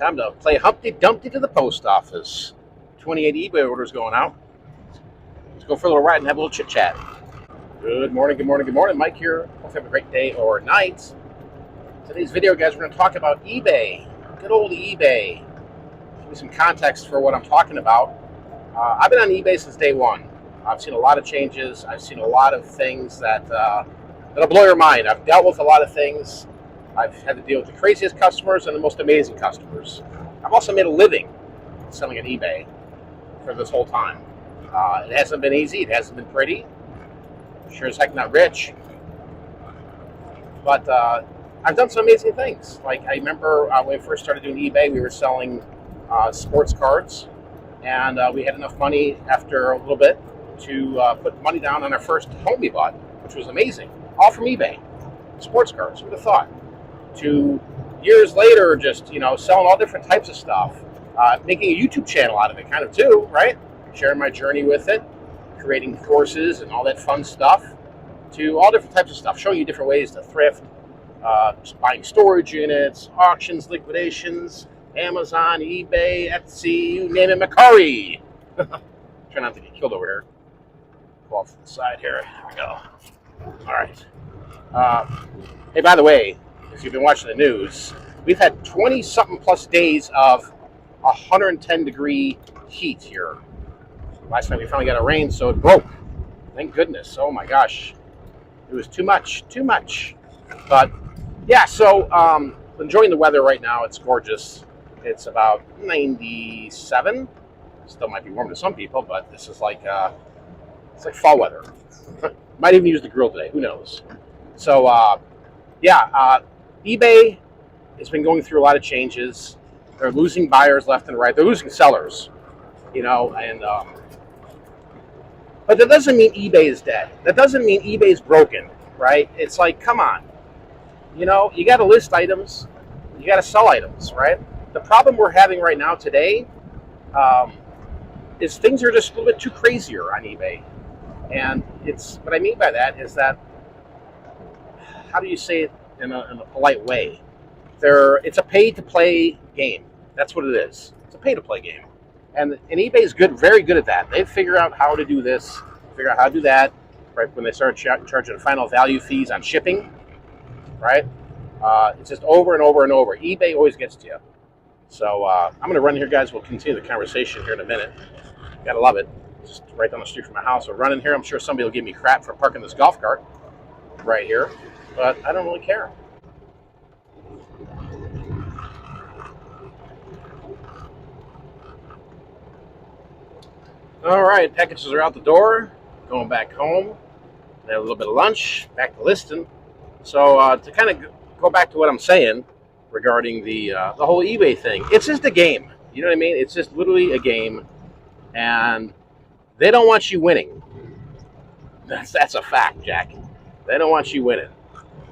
Time to play Humpty Dumpty to the post office. 28 eBay orders going out. Let's go for a little ride and have a little chit chat. Good morning, good morning, good morning. Mike here. Hope you have a great day or night. Today's video, guys, we're going to talk about eBay. Good old eBay. Give you some context for what I'm talking about. I've been on eBay since day one. I've seen a lot of changes. I've seen a lot of things that'll blow your mind. I've dealt with a lot of things. I've had to deal with the craziest customers and the most amazing customers. I've also made a living selling on eBay for this whole time. It hasn't been easy. It hasn't been pretty. Sure as heck not rich. But I've done some amazing things. Like I remember when we first started doing eBay, we were selling sports cards. And we had enough money after a little bit to put money down on our first home we bought, which was amazing. All from eBay. Sports cards, who would have thought? 2 years later, just, selling all different types of stuff. Making a YouTube channel out of it, kind of too, right? Sharing my journey with it. Creating courses and all that fun stuff. To all different types of stuff. Showing you different ways to thrift. Buying storage units, auctions, liquidations, Amazon, eBay, Etsy, you name it, Macari. Try not to get killed over here. Go off to the side here. Here we go. All right. Hey, by the way, if you've been watching the news, we've had 20-something plus days of 110-degree heat here. Last night we finally got a rain, so it broke. Thank goodness. Oh my gosh. It was too much. But yeah, so enjoying the weather right now. It's gorgeous. It's about 97. Still might be warm to some people, but this is like it's like fall weather. Might even use the grill today. Who knows? So eBay has been going through a lot of changes. They're losing buyers left and right. They're losing sellers, and but that doesn't mean eBay is dead. That doesn't mean eBay is broken, right? It's like, come on. You got to list items. You got to sell items, right? The problem we're having right now today is things are just a little bit too crazier on eBay. And it's what I mean by that is that, how do you say it in a polite way? It's a pay-to-play game. That's what it is. It's a pay-to-play game. And eBay is very good at that. They figure out how to do this, figure out how to do that, right? When they start charging final value fees on shipping, right? It's just over and over and over. eBay always gets to you. So I'm going to run here, guys. We'll continue the conversation here in a minute. Gotta love it. Just right down the street from my house. We're running here. I'm sure somebody will give me crap for parking this golf cart right here, but I don't really care. All right, packages are out the door. Going back home. Had a little bit of lunch. Back to listing. So to kind of go back to what I'm saying regarding the whole eBay thing, it's just a game. You know what I mean? It's just literally a game, and they don't want you winning. That's a fact, Jack. They don't want you winning.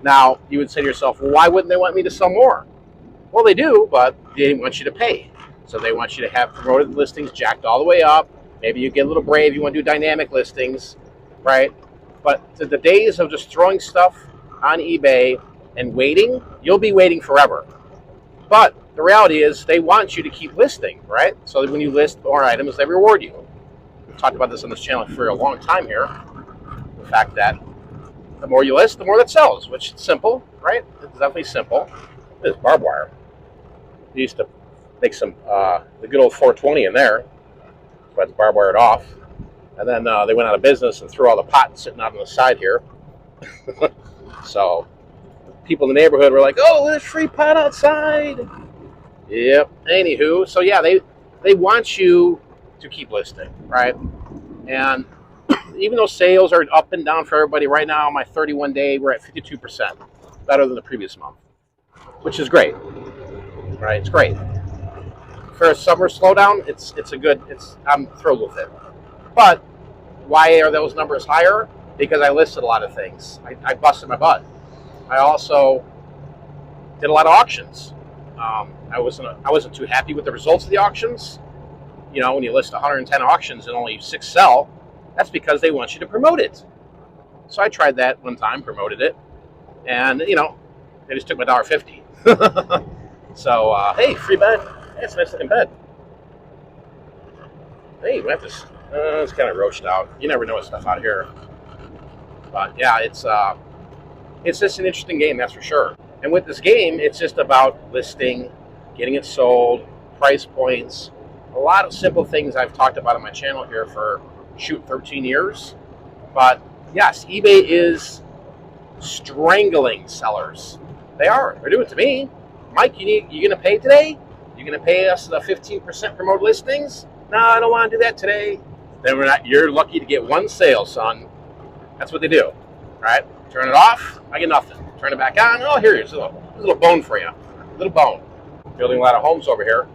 Now, you would say to yourself, well, why wouldn't they want me to sell more? Well, they do, but they want you to pay. So they want you to have promoted listings jacked all the way up. Maybe you get a little brave. You want to do dynamic listings, right? But to the days of just throwing stuff on eBay and waiting, you'll be waiting forever. But the reality is they want you to keep listing, right? So that when you list more items, they reward you. We've talked about this on this channel for a long time here. The fact that the more you list, the more that sells, which is simple, right? It's definitely simple. There's barbed wire. We used to make some, the good old 420 in there. So I had to barbed wire it off. And then they went out of business and threw all the pot sitting out on the side here. So people in the neighborhood were like, oh, there's free pot outside. Yep. Anywho, so yeah, they want you to keep listing, right? And even though sales are up and down for everybody right now, my 31-day, we're at 52%, better than the previous month, which is great, right? It's great. For a summer slowdown, I'm thrilled with it. But why are those numbers higher? Because I listed a lot of things. I busted my butt. I also did a lot of auctions. I wasn't too happy with the results of the auctions. When you list 110 auctions and only 6 sell, that's because they want you to promote it. So I tried that one time, promoted it, and they just took my $1.50. So hey, free bet. Hey, it's a nice looking bed. Hey, we have this. It's kind of roached out. You never know what stuff out here. But yeah, it's just an interesting game, that's for sure. And with this game, it's just about listing, getting it sold, price points, a lot of simple things I've talked about on my channel here for 13 years. But yes, eBay is strangling sellers. They're doing it to me. Mike, you gonna pay today? You gonna pay us the 15% promoted listings? No, I don't want to do that today. Then we're not. You're lucky to get one sale, son. That's what they do, right? Turn it off, I get nothing. Turn it back on. Oh, here it is. A little bone for you. A little bone. Building a lot of homes over here.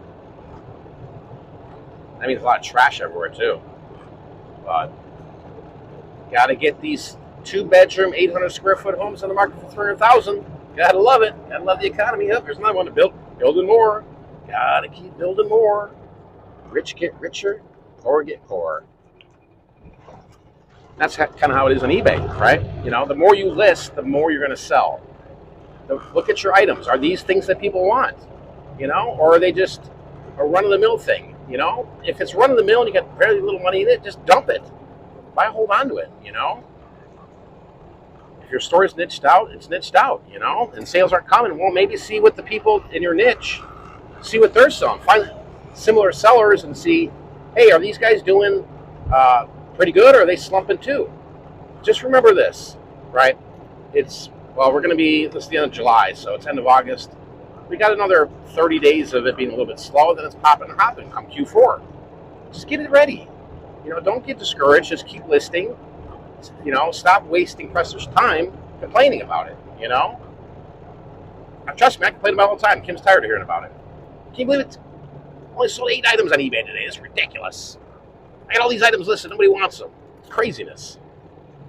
That means a lot of trash everywhere too. But got to get these 2-bedroom, 800 square foot homes on the market for 300,000. Gotta love it. Gotta love the economy. Up. There's another one to build. Building more. Gotta keep building more. Rich get richer, poor get poorer. That's kind of how it is on eBay, right? You know, the more you list, the more you're going to sell. Look at your items. Are these things that people want? You know, or are they just a run-of-the-mill thing? You know, if it's run-of-the-mill and you got very little money in it, just dump it. Why hold on to it? You know, if your store is niched out, it's niched out. You know, and sales aren't coming. Well, maybe see what the people in your niche, see what they're selling. Find similar sellers and see, hey, are these guys doing pretty good, or are they slumping too? Just remember this, right? We're going to be, this is the end of July, so it's end of August. We got another 30 days of it being a little bit slow, then it's popping and hopping come Q4. Just get it ready. You know, don't get discouraged, just keep listing. You know, stop wasting precious time complaining about it, you know? Trust me, I complain about it all the time. Kim's tired of hearing about it. Can you believe it? Only sold 8 items on eBay today. It's ridiculous. I got all these items listed. Nobody wants them. It's craziness.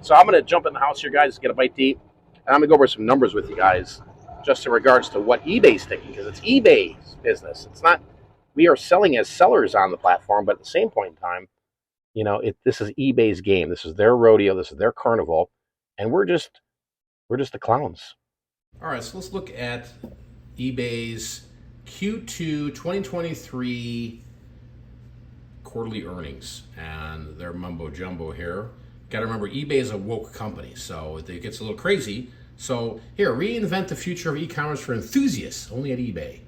So I'm going to jump in the house here, guys, get a bite to eat. And I'm going to go over some numbers with you guys just in regards to what eBay's thinking, because it's eBay's business. It's not, we are selling as sellers on the platform, but at the same point in time, you know, this is eBay's game. This is their rodeo. This is their carnival. And we're just the clowns. All right, so let's look at eBay's Q2 2023 quarterly earnings and their mumbo jumbo here. Got to remember, eBay is a woke company, so it gets a little crazy. So here, reinvent the future of e-commerce for enthusiasts, only at eBay.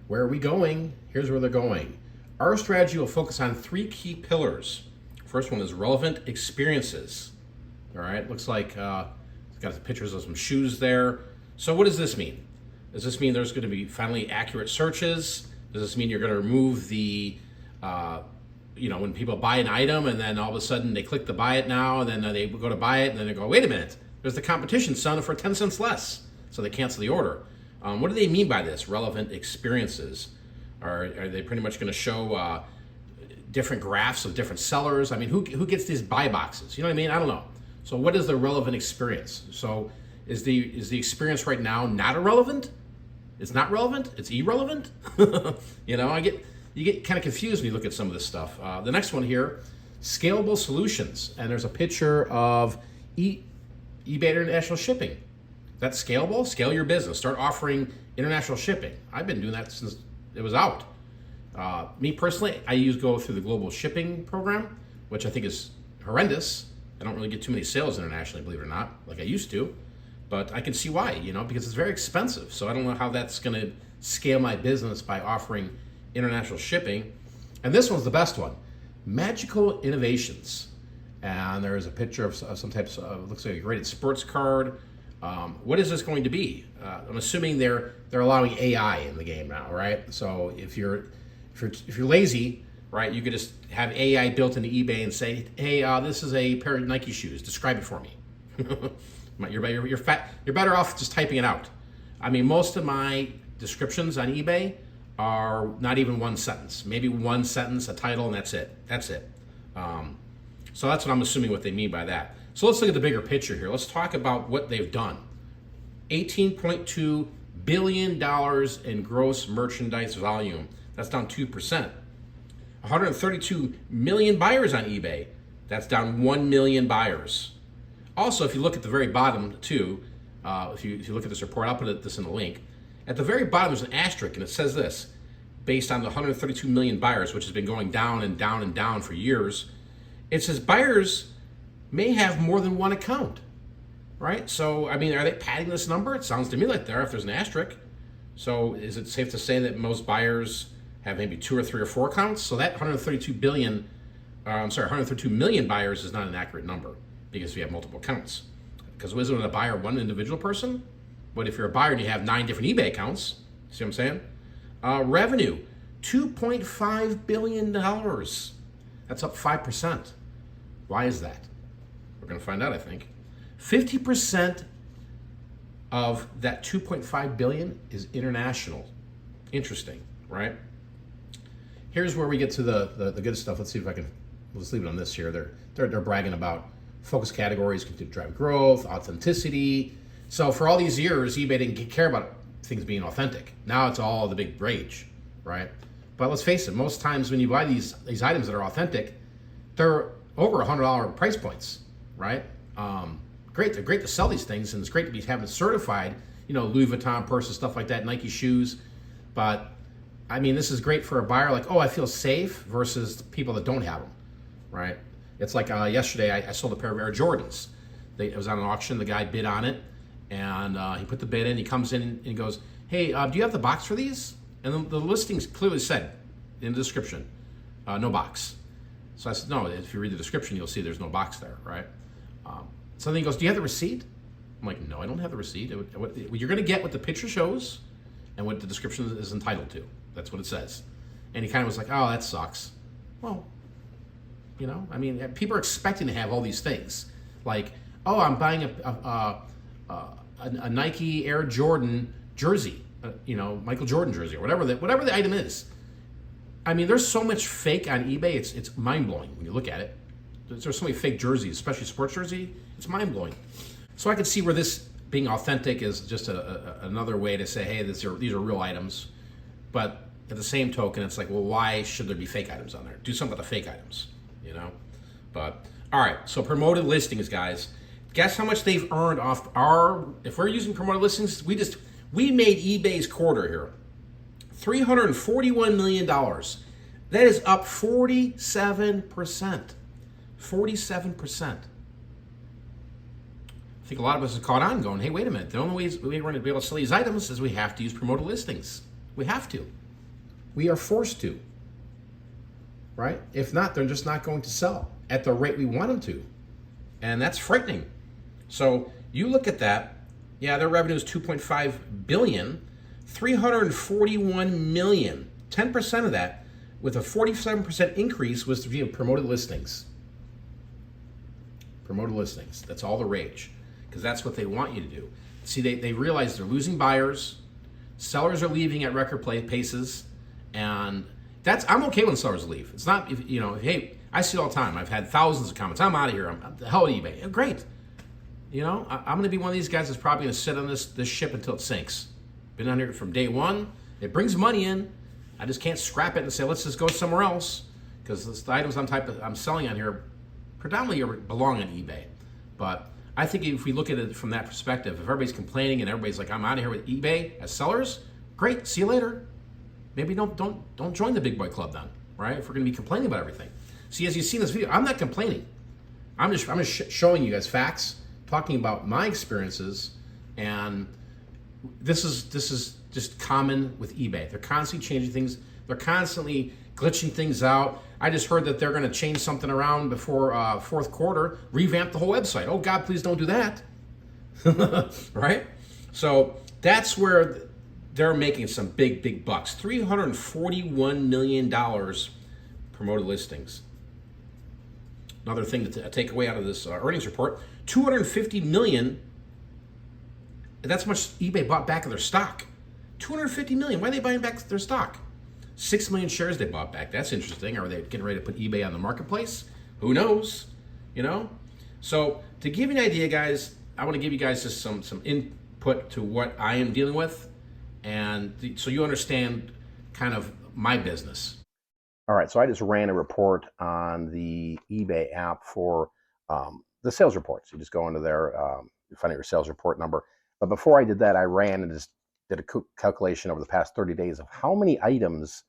Where are we going? Here's where they're going. Our strategy will focus on 3 key pillars. First one is relevant experiences. All right, looks like it's got the pictures of some shoes there. So what does this mean? Does this mean there's going to be finally accurate searches? Does this mean you're going to remove the when people buy an item and then all of a sudden they click the buy it now, and then they go to buy it and then they go, wait a minute, there's the competition selling for 10 cents less. So they cancel the order. What do they mean by this? Relevant experiences. Are they pretty much going to show different graphs of different sellers? I mean, who gets these buy boxes? You know what I mean? I don't know. So what is the relevant experience? So is the experience right now not irrelevant? It's not relevant? It's irrelevant? You know, you get kind of confused when you look at some of this stuff. The next one here, scalable solutions. And there's a picture of eBay International Shipping. That's scalable? Scale your business. Start offering international shipping. I've been doing that since it was out. Me personally, I go through the global shipping program, which I think is horrendous. I don't really get too many sales internationally, believe it or not, like I used to. But I can see why, because it's very expensive. So I don't know how that's going to scale my business by offering international shipping. And this one's the best one, magical innovations. And there's a picture of some types of, looks like a graded sports card. What is this going to be? I'm assuming they're allowing AI in the game now, right? So if you're lazy, right, you could just have AI built into eBay and say, hey, this is a pair of Nike shoes. Describe it for me. You're better off just typing it out. I mean, most of my descriptions on eBay are not even one sentence. Maybe one sentence, a title, and that's it. So that's what I'm assuming what they mean by that. So let's look at the bigger picture here. Let's talk about what they've done. $18.2 billion in gross merchandise volume. That's down 2%. 132 million buyers on eBay. That's down 1 million buyers. Also, if you look at the very bottom too, if you look at this report, I'll put this in the link. At the very bottom there's an asterisk and it says this: based on the 132 million buyers, which has been going down and down and down for years, it says buyers may have more than one account, right? So, I mean, are they padding this number? It sounds to me like there, if there's an asterisk. So is it safe to say that most buyers have maybe 2 or 3 or 4 accounts? So that 132 million buyers is not an accurate number because we have multiple accounts. Because isn't a buyer one individual person? But if you're a buyer and you have 9 different eBay accounts, see what I'm saying? Revenue, $2.5 billion. That's up 5%. Why is that? We're going to find out, I think. 50% of that 2.5 billion is international. Interesting, right? Here's where we get to the good stuff. Let's see if I can, let's leave it on this here. They're bragging about focus categories, continue to drive growth, authenticity. So for all these years, eBay didn't care about things being authentic. Now it's all the big rage, right? But let's face it, most times when you buy these items that are authentic, they're over $100 price points, right? Great, they're great to sell these things, and it's great to be having certified, you know, Louis Vuitton purses, stuff like that, Nike shoes. But I mean, this is great for a buyer like, oh, I feel safe, versus people that don't have them, right? It's like yesterday, I sold a pair of Air Jordans. It was on an auction. The guy bid on it, and he put the bid in. He comes in and he goes, hey, do you have the box for these? And the listings clearly said in the description, no box. So I said, no, if you read the description, you'll see there's no box there, right? So then he goes, do you have the receipt? I'm like, no, I don't have the receipt. What you're going to get what the picture shows and what the description is entitled to. That's what it says. And he kind of was like, oh, that sucks. Well, you know, I mean, people are expecting to have all these things. Like, oh, I'm buying a Nike Air Jordan jersey, you know, Michael Jordan jersey, or whatever the item is. I mean, there's so much fake on eBay. It's mind-blowing when you look at it. There's so many fake jerseys, especially sports jersey. It's mind-blowing. So I can see where this being authentic is just another way to say, hey, these are real items. But at the same token, it's like, well, why should there be fake items on there? Do something with the fake items, you know? But, all right, so promoted listings, guys. Guess how much they've earned off if we're using promoted listings, we made eBay's quarter here. $341 million. That is up 47%. 47%. I think a lot of us have caught on going, hey, wait a minute. The only way we're going to be able to sell these items is we have to use promoted listings. We have to. We are forced to. Right? If not, they're just not going to sell at the rate we want them to. And that's frightening. So you look at that. Yeah, their revenue is $2.5 billion. 341 million. 10% of that, with a 47% increase, was via promoted listings. Promoted listings. That's all the rage, because that's what they want you to do. See, they realize they're losing buyers. Sellers are leaving at record paces, and I'm okay when sellers leave. It's not, you know, hey, I see it all the time. I've had thousands of comments. I'm out of here. I'm the hell of eBay. Great. You know, I'm going to be one of these guys that's probably going to sit on this ship until it sinks. Been on here from day one. It brings money in. I just can't scrap it and say, let's just go somewhere else, because the items I'm selling on here predominantly belong on eBay. But I think if we look at it from that perspective, if everybody's complaining and everybody's like, I'm out of here with eBay as sellers, great, see you later. Maybe don't join the big boy club then, right? If we're going to be complaining about everything. See, as you see in this video, I'm not complaining. I'm just showing you guys facts, talking about my experiences, and this is just common with eBay. They're constantly changing things. They're constantly glitching things out. I just heard that they're going to change something around before fourth quarter, revamp the whole website. Oh God, please don't do that. Right? So that's where they're making some big bucks. $341 million promoted listings. Another thing to take away out of this earnings report, 250 million. That's how much eBay bought back of their stock. 250 million. Why are they buying back their stock? 6 million shares they bought back. That's interesting. Are they getting ready to put eBay on the marketplace? Who knows? You know? So to give you an idea, guys, I want to give you guys just some input to what I am dealing with, and so you understand kind of my business. All right, so I just ran a report on the eBay app for the sales reports. You just go into there, you find out your sales report number. But before I did that, I ran and just did a calculation over the past 30 days of how many items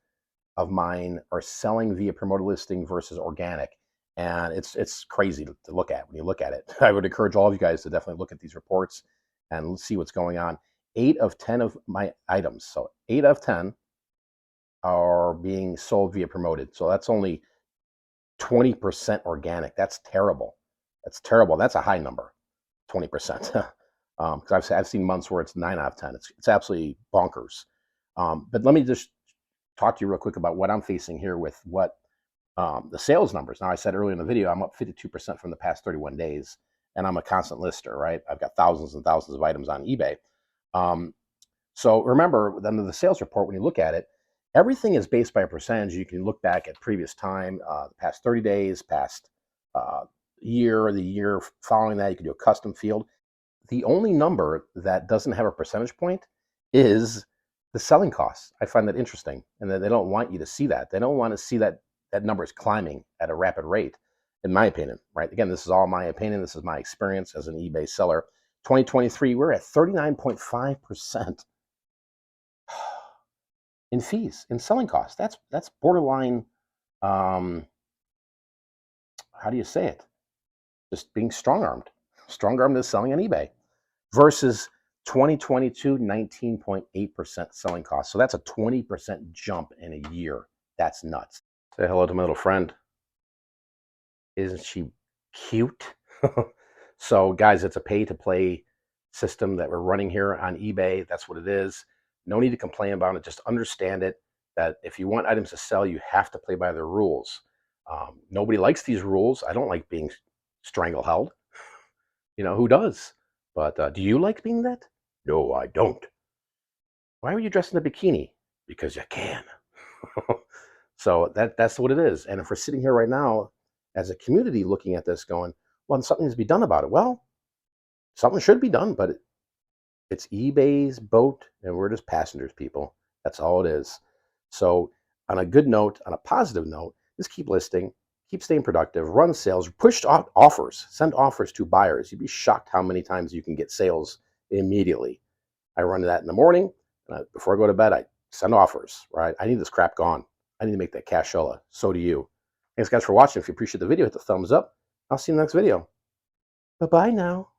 of mine are selling via promoted listing versus organic. And it's crazy to look at when you look at it. I would encourage all of you guys to definitely look at these reports and see what's going on. 8 of 10 of my items, so 8 of 10 are being sold via promoted. So that's only 20% organic. That's terrible. That's terrible. That's a high number, 20%. Because I've seen months where it's 9 out of 10. It's absolutely bonkers. But let me just talk to you real quick about what I'm facing here with what the sales numbers. Now, I said earlier in the video, I'm up 52% from the past 31 days, and I'm a constant lister, right? I've got thousands and thousands of items on eBay. So remember, under the sales report, when you look at it, everything is based by a percentage. You can look back at previous time, the past 30 days, past year, the year following that. You can do a custom field. The only number that doesn't have a percentage point is the selling costs. I find that interesting, and that they don't want you to see that. They don't want to see that number is climbing at a rapid rate, in my opinion, right? Again, this is all my opinion. This is my experience as an eBay seller. 2023, we're at 39.5% in fees, in selling costs. That's borderline, how do you say it? Just being strong-armed. Strong-armed is selling on eBay versus 2022, 19.8% selling costs. So that's a 20% jump in a year. That's nuts. Say hello to my little friend. Isn't she cute? So guys, it's a pay-to-play system that we're running here on eBay. That's what it is. No need to complain about it. Just understand it, that if you want items to sell, you have to play by the rules. Nobody likes these rules. I don't like being strangle-held. You know, who does? But do you like being that? No, I don't. Why were you dressed in a bikini? Because you can. So that's what it is. And if we're sitting here right now as a community looking at this going, well, something needs to be done about it. Well, something should be done, but it's eBay's boat and we're just passengers, people. That's all it is. So on a good note, on a positive note, just keep listing, keep staying productive, run sales, push offers, send offers to buyers. You'd be shocked how many times you can get sales immediately. I run that in the morning. Before I go to bed, I send offers, right? I need this crap gone. I need to make that cashola. So do you. Thanks, guys, for watching. If you appreciate the video, hit the thumbs up. I'll see you in the next video. Bye-bye now.